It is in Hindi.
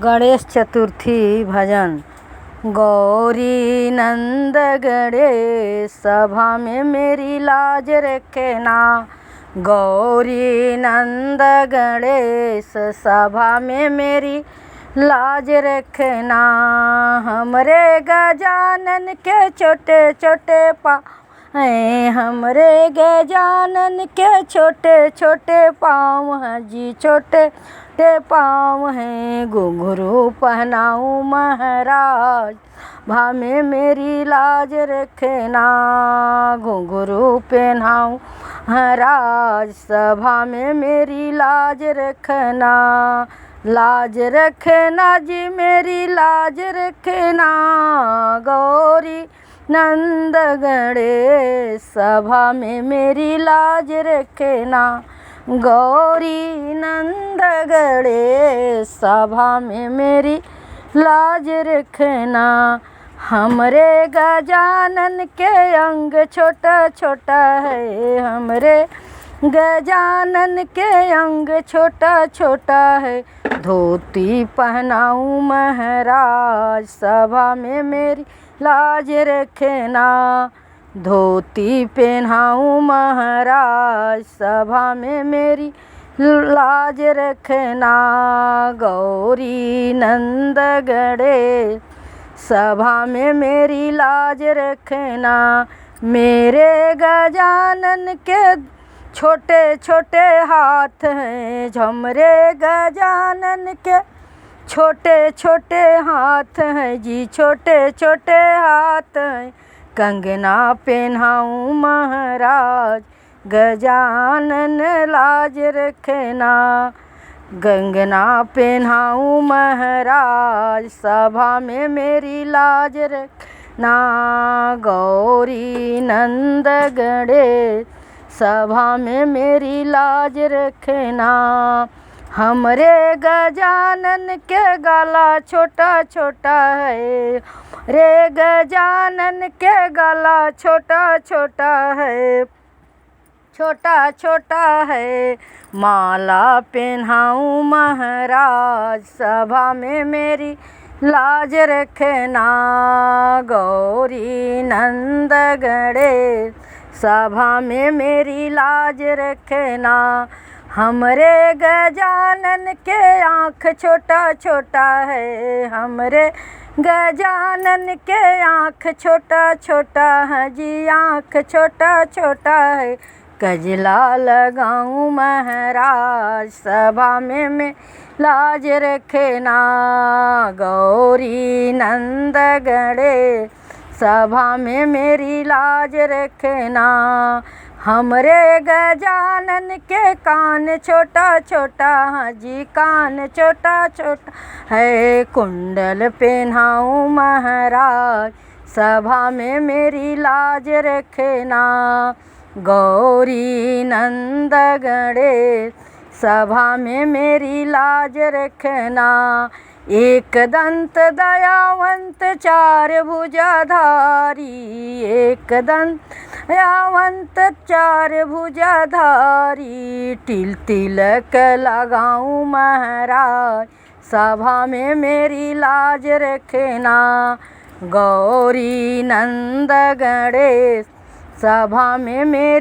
गणेश चतुर्थी भजन। गौरी नंद गणेश सभा में मेरी लाज रखना। गौरी नंद गणेश सभा में मेरी लाज रखना। हमरे गजानन के छोटे छोटे पाँव हैं, हमरे गजानन के छोटे छोटे पाँव हैं जी, छोटे छोटे पाँव हैं। घुंघरू पहनाऊँ महाराज भा में मेरी लाज रखना। घुंघरू पहनाऊँ महाराज सभा में मेरी लाज रखना। लाज रखना जी मेरी लाज रखना। गौरी नंद गणेश सभा में मेरी लाज रखना। गौरी नंद गणेश सभा में मेरी लाज रखना। हमरे गजानन के अंग छोटा छोटा है, हमरे गजानन के अंग छोटा छोटा है। धोती पहनाऊँ महाराज सभा में मेरी लाज रखना। धोती पहनाऊँ महाराज सभा में मेरी लाज रखना। गौरी नंद गणेश सभा में मेरी लाज रखना। मेरे गजानन के छोटे छोटे हाथ हैं, झमरे गजानन के छोटे छोटे हाथ हैं जी, छोटे छोटे हाथ हैं। कंगना पहनाऊँ महाराज गजानन लाज रखना। कंगना पहनाऊँ महाराज सभा में मेरी लाज रखना। गौरी नंद गणेश सभा में मेरी लाज रखना। हमरे गजानन के गला छोटा छोटा है, रे गजानन के गला छोटा छोटा है, छोटा छोटा है। माला पहनाऊँ महाराज सभा में मेरी लाज रखना। गौरी नंद गणेश सभा में मेरी लाज रखना। हमरे गजानन के आँख छोटा छोटा है, हमरे गजानन के आँख छोटा छोटा है जी, आँख छोटा छोटा है। कजला लगाऊँ महाराज सभा में मैं लाज रखना। गौरी नंद गणेश सभा में मेरी लाज रखना। हमरे गजानन के कान छोटा छोटा है जी, कान छोटा छोटा है। कुंडल पहनाऊँ महाराज सभा में मेरी लाज रखना। गौरी नंद गणेश सभा में मेरी लाज रखना। एक दंत दयावंत चार भुजाधारी, एक दंत दयावंत चार भुजाधारी। तिल तिलक लगाऊँ महाराज सभा में मेरी लाज रखना। गौरी नंद गणेश सभा में मेरी